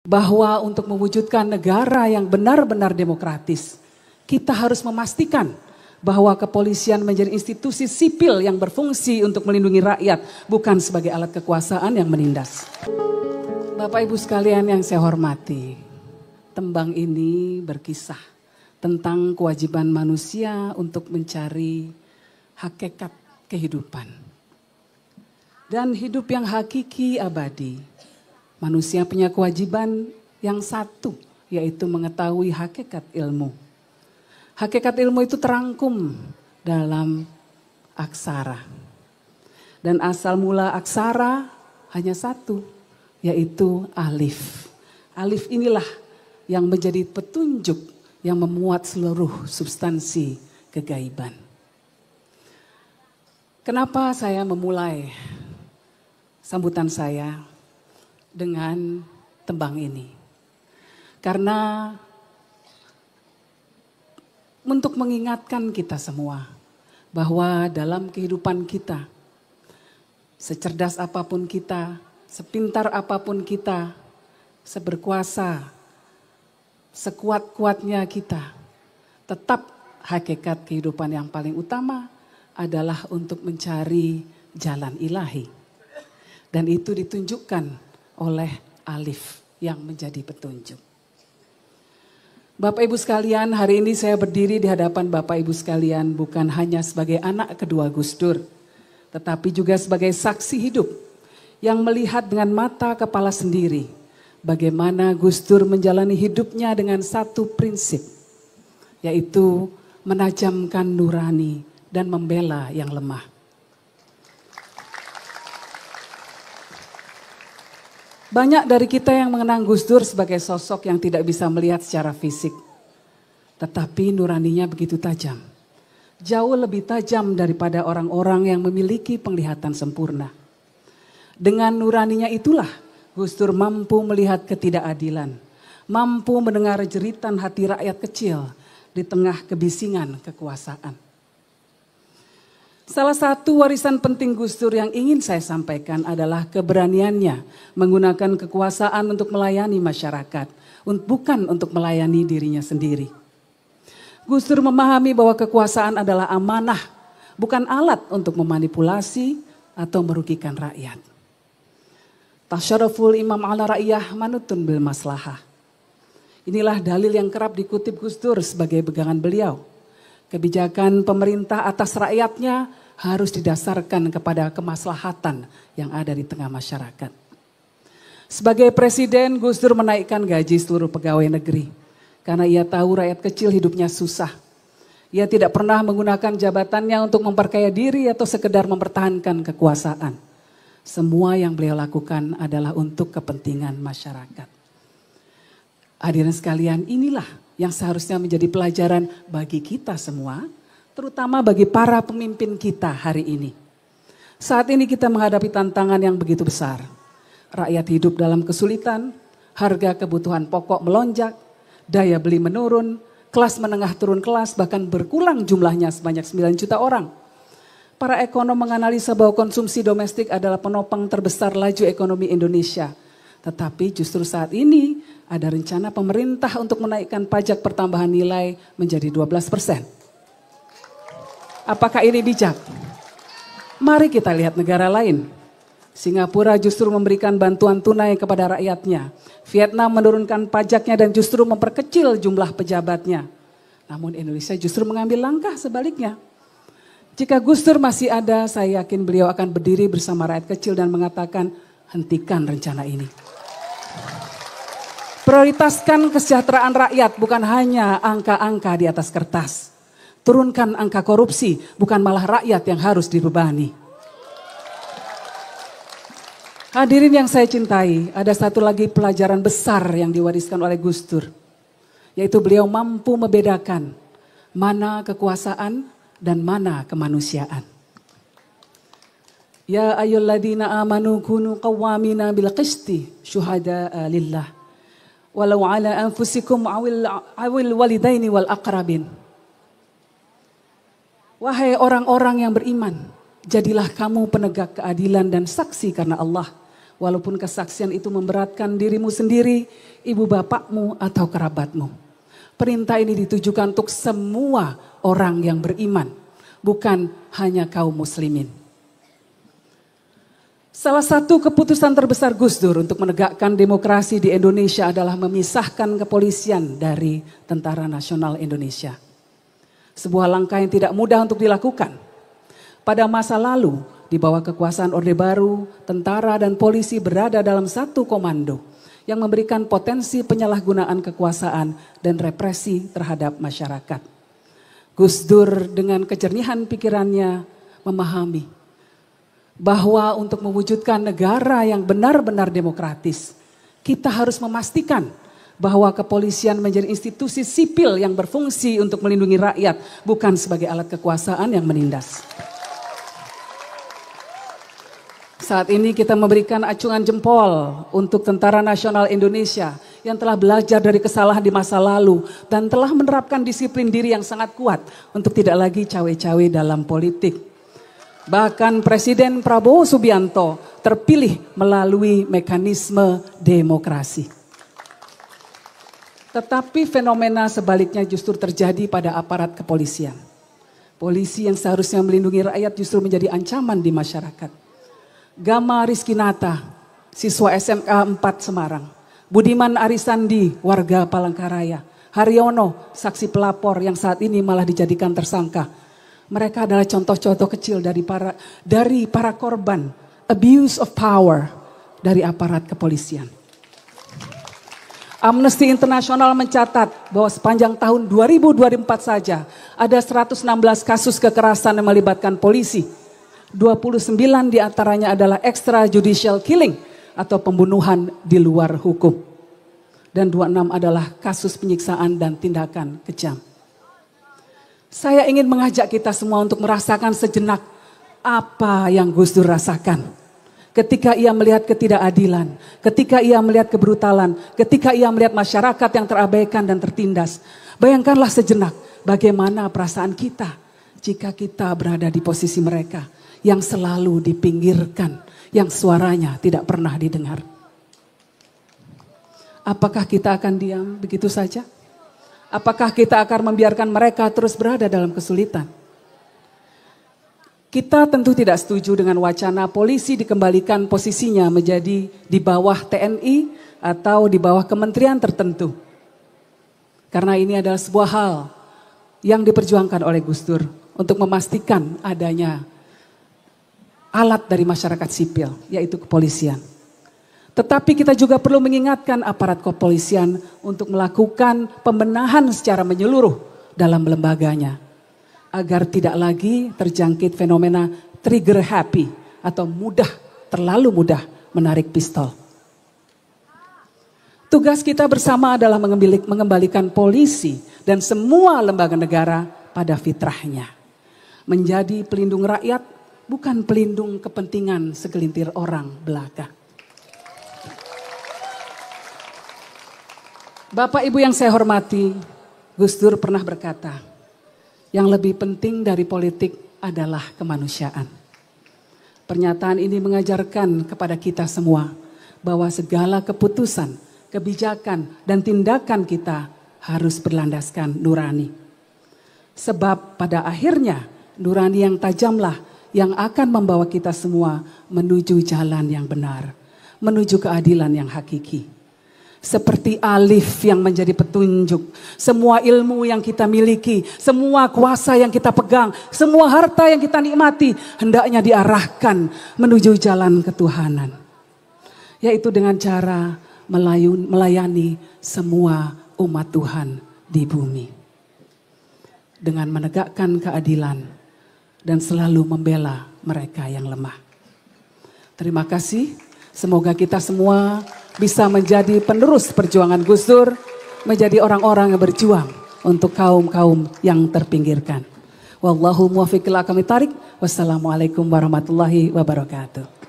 bahwa untuk mewujudkan negara yang benar-benar demokratis, kita harus memastikan bahwa kepolisian menjadi institusi sipil yang berfungsi untuk melindungi rakyat, bukan sebagai alat kekuasaan yang menindas. Bapak Ibu sekalian yang saya hormati, tembang ini berkisah tentang kewajiban manusia untuk mencari hakikat kehidupan. Dan hidup yang hakiki abadi, manusia punya kewajiban yang satu, yaitu mengetahui hakikat ilmu. Hakikat ilmu itu terangkum dalam aksara. Dan asal mula aksara hanya satu, yaitu alif. Alif inilah yang menjadi petunjuk yang memuat seluruh substansi kegaiban. Kenapa saya memulai sambutan saya dengan tembang ini? Karena untuk mengingatkan kita semua bahwa dalam kehidupan kita, secerdas apapun kita, sepintar apapun kita, seberkuasa, sekuat-kuatnya kita, tetap hakikat kehidupan yang paling utama adalah untuk mencari jalan ilahi. Dan itu ditunjukkan oleh alif yang menjadi petunjuk. Bapak Ibu sekalian, hari ini saya berdiri di hadapan Bapak Ibu sekalian bukan hanya sebagai anak kedua Gus Dur, tetapi juga sebagai saksi hidup yang melihat dengan mata kepala sendiri bagaimana Gus Dur menjalani hidupnya dengan satu prinsip, yaitu menajamkan nurani dan membela yang lemah. Banyak dari kita yang mengenang Gus Dur sebagai sosok yang tidak bisa melihat secara fisik. Tetapi nuraninya begitu tajam. Jauh lebih tajam daripada orang-orang yang memiliki penglihatan sempurna. Dengan nuraninya itulah Gus Dur mampu melihat ketidakadilan. Mampu mendengar jeritan hati rakyat kecil di tengah kebisingan kekuasaan. Salah satu warisan penting Gus Dur yang ingin saya sampaikan adalah keberaniannya menggunakan kekuasaan untuk melayani masyarakat, bukan untuk melayani dirinya sendiri. Gus Dur memahami bahwa kekuasaan adalah amanah, bukan alat untuk memanipulasi atau merugikan rakyat. Tasyaruful imam ala ra'iyah manutun bil maslahah. Inilah dalil yang kerap dikutip Gus Dur sebagai pegangan beliau. Kebijakan pemerintah atas rakyatnya harus didasarkan kepada kemaslahatan yang ada di tengah masyarakat. Sebagai presiden, Gus Dur menaikkan gaji seluruh pegawai negeri. Karena ia tahu rakyat kecil hidupnya susah. Ia tidak pernah menggunakan jabatannya untuk memperkaya diri atau sekedar mempertahankan kekuasaan. Semua yang beliau lakukan adalah untuk kepentingan masyarakat. Hadirin sekalian, inilah yang seharusnya menjadi pelajaran bagi kita semua, terutama bagi para pemimpin kita hari ini. Saat ini kita menghadapi tantangan yang begitu besar. Rakyat hidup dalam kesulitan, harga kebutuhan pokok melonjak, daya beli menurun, kelas menengah turun kelas, bahkan berkurang jumlahnya sebanyak 9 juta orang. Para ekonom menganalisa bahwa konsumsi domestik adalah penopang terbesar laju ekonomi Indonesia. Tetapi justru saat ini ada rencana pemerintah untuk menaikkan pajak pertambahan nilai menjadi 12%. Apakah ini bijak? Mari kita lihat negara lain. Singapura justru memberikan bantuan tunai kepada rakyatnya. Vietnam menurunkan pajaknya dan justru memperkecil jumlah pejabatnya. Namun Indonesia justru mengambil langkah sebaliknya. Jika Gus Dur masih ada, saya yakin beliau akan berdiri bersama rakyat kecil dan mengatakan, hentikan rencana ini. Prioritaskan kesejahteraan rakyat, bukan hanya angka-angka di atas kertas. Turunkan angka korupsi, bukan malah rakyat yang harus dibebani. Hadirin yang saya cintai, ada satu lagi pelajaran besar yang diwariskan oleh Gus Dur. Yaitu beliau mampu membedakan mana kekuasaan dan mana kemanusiaan. Ya ayyuhalladzina amanu kunu qawwamina bil qisti syuhada'a lillah walau ala anfusikum awil walidaini wal aqrabin. Wahai orang-orang yang beriman, jadilah kamu penegak keadilan dan saksi karena Allah. Walaupun kesaksian itu memberatkan dirimu sendiri, ibu bapakmu atau kerabatmu. Perintah ini ditujukan untuk semua orang yang beriman, bukan hanya kaum muslimin. Salah satu keputusan terbesar Gus Dur untuk menegakkan demokrasi di Indonesia adalah memisahkan kepolisian dari Tentara Nasional Indonesia. Sebuah langkah yang tidak mudah untuk dilakukan. Pada masa lalu, di bawah kekuasaan Orde Baru, tentara dan polisi berada dalam satu komando yang memberikan potensi penyalahgunaan kekuasaan dan represi terhadap masyarakat. Gus Dur dengan kejernihan pikirannya memahami bahwa untuk mewujudkan negara yang benar-benar demokratis, kita harus memastikan bahwa kepolisian menjadi institusi sipil yang berfungsi untuk melindungi rakyat, bukan sebagai alat kekuasaan yang menindas. Saat ini kita memberikan acungan jempol untuk Tentara Nasional Indonesia yang telah belajar dari kesalahan di masa lalu dan telah menerapkan disiplin diri yang sangat kuat untuk tidak lagi cawe-cawe dalam politik. Bahkan Presiden Prabowo Subianto terpilih melalui mekanisme demokrasi. Tetapi fenomena sebaliknya justru terjadi pada aparat kepolisian. Polisi yang seharusnya melindungi rakyat justru menjadi ancaman di masyarakat. Gama Rizkinata, siswa SMK 4 Semarang. Budiman Arisandi, warga Palangkaraya. Haryono, saksi pelapor yang saat ini malah dijadikan tersangka. Mereka adalah contoh-contoh kecil dari para korban abuse of power dari aparat kepolisian. Amnesty International mencatat bahwa sepanjang tahun 2024 saja ada 116 kasus kekerasan yang melibatkan polisi. 29 diantaranya adalah extrajudicial killing atau pembunuhan di luar hukum. Dan 26 adalah kasus penyiksaan dan tindakan kejam. Saya ingin mengajak kita semua untuk merasakan sejenak apa yang Gus Dur rasakan. Ketika ia melihat ketidakadilan, ketika ia melihat kebrutalan, ketika ia melihat masyarakat yang terabaikan dan tertindas. Bayangkanlah sejenak bagaimana perasaan kita jika kita berada di posisi mereka yang selalu dipinggirkan, yang suaranya tidak pernah didengar. Apakah kita akan diam begitu saja? Apakah kita akan membiarkan mereka terus berada dalam kesulitan? Kita tentu tidak setuju dengan wacana polisi dikembalikan posisinya menjadi di bawah TNI atau di bawah kementerian tertentu. Karena ini adalah sebuah hal yang diperjuangkan oleh Gus Dur untuk memastikan adanya alat dari masyarakat sipil, yaitu kepolisian. Tetapi kita juga perlu mengingatkan aparat kepolisian untuk melakukan pembenahan secara menyeluruh dalam lembaganya. Agar tidak lagi terjangkit fenomena trigger happy atau terlalu mudah menarik pistol. Tugas kita bersama adalah mengembalikan polisi dan semua lembaga negara pada fitrahnya. Menjadi pelindung rakyat, bukan pelindung kepentingan segelintir orang belaka. Bapak Ibu yang saya hormati, Gus Dur pernah berkata, yang lebih penting dari politik adalah kemanusiaan. Pernyataan ini mengajarkan kepada kita semua bahwa segala keputusan, kebijakan, dan tindakan kita harus berlandaskan nurani. Sebab pada akhirnya nurani yang tajamlah yang akan membawa kita semua menuju jalan yang benar, menuju keadilan yang hakiki. Seperti alif yang menjadi petunjuk, semua ilmu yang kita miliki, semua kuasa yang kita pegang, semua harta yang kita nikmati hendaknya diarahkan menuju jalan ketuhanan. Yaitu dengan cara melayani semua umat Tuhan di bumi. Dengan menegakkan keadilan dan selalu membela mereka yang lemah. Terima kasih, semoga kita semua bisa menjadi penerus perjuangan Gus Dur, menjadi orang-orang yang berjuang untuk kaum-kaum yang terpinggirkan. Wallahu muwaffiq ila aqwamit thoriq. Wassalamualaikum warahmatullahi wabarakatuh.